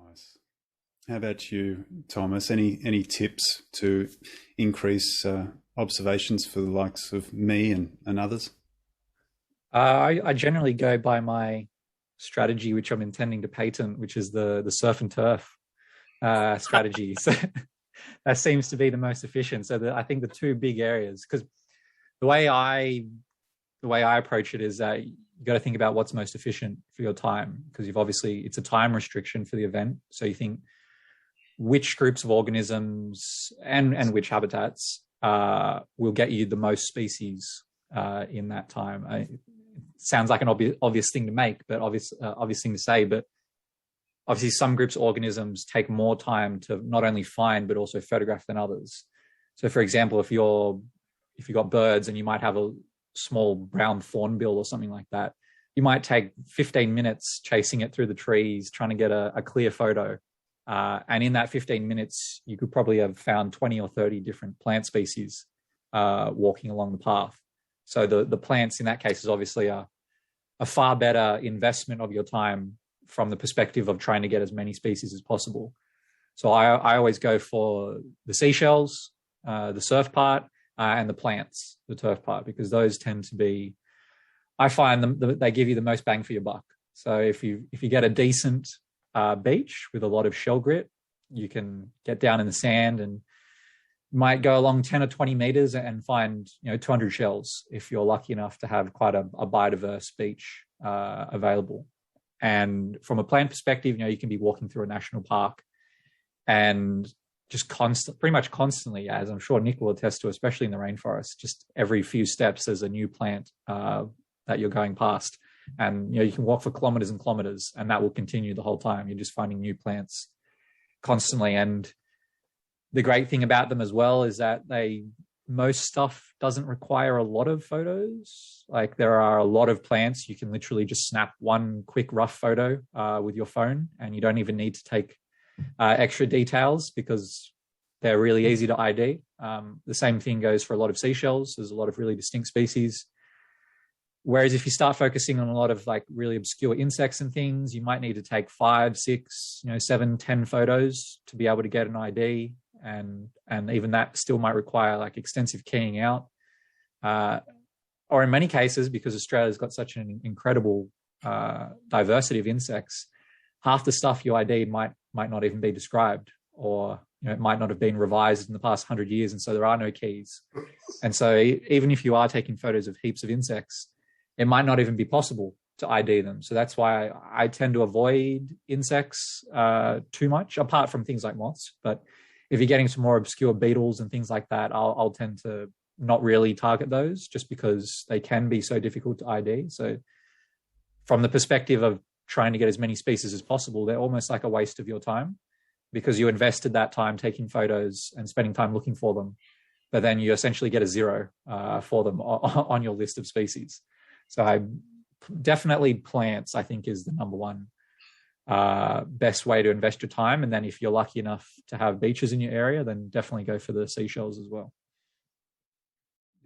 Nice. How about you, Thomas? Any tips to increase observations for the likes of me and others? I generally go by my strategy, which I'm intending to patent, which is the surf and turf strategy. So that seems to be the most efficient. So I think the two big areas, because the way I the way I approach it is that you got to think about what's most efficient for your time, because you've obviously it's a time restriction for the event. So you think which groups of organisms and which habitats will get you the most species in that time. It sounds like an obvious thing to make, but obvious thing to say. But obviously, some groups of organisms take more time to not only find but also photograph than others. So, for example, if you've got birds and you might have a small brown thornbill or something like that, you might take 15 minutes chasing it through the trees, trying to get a clear photo. And in that 15 minutes, you could probably have found 20 or 30 different plant species walking along the path. So the plants in that case is obviously a far better investment of your time from the perspective of trying to get as many species as possible. So I always go for the seashells, the surf part, and the plants, the turf part, because those tend to be, I find them, they give you the most bang for your buck. So if you get a decent beach with a lot of shell grit, you can get down in the sand and might go along 10 or 20 meters and find 200 shells if you're lucky enough to have quite a biodiverse beach available. And from a plant perspective, you can be walking through a national park and just pretty much constantly, as I'm sure Nick will attest to, especially in the rainforest, just every few steps there's a new plant that you're going past. And you can walk for kilometers and kilometers, and that will continue the whole time. You're just finding new plants constantly. And the great thing about them as well is that most stuff doesn't require a lot of photos. Like, there are a lot of plants you can literally just snap one quick rough photo with your phone, and you don't even need to take extra details because they're really easy to ID. The same thing goes for a lot of seashells. There's a lot of really distinct species. Whereas if you start focusing on a lot of like really obscure insects and things, you might need to take 5, 6, 7, 10 photos to be able to get an ID. And even that still might require like extensive keying out. Or in many cases, because Australia's got such an incredible diversity of insects, half the stuff you ID might not even be described, or it might not have been revised in the past 100 years, and so there are no keys. And so even if you are taking photos of heaps of insects, it might not even be possible to ID them. So that's why I tend to avoid insects too much, apart from things like moths. But if you're getting some more obscure beetles and things like that, I'll tend to not really target those, just because they can be so difficult to ID. So from the perspective of trying to get as many species as possible, they're almost like a waste of your time, because you invested that time taking photos and spending time looking for them, but then you essentially get a 0 for them on your list of species. So definitely plants, I think, is the number one best way to invest your time. And then if you're lucky enough to have beaches in your area, then definitely go for the seashells as well.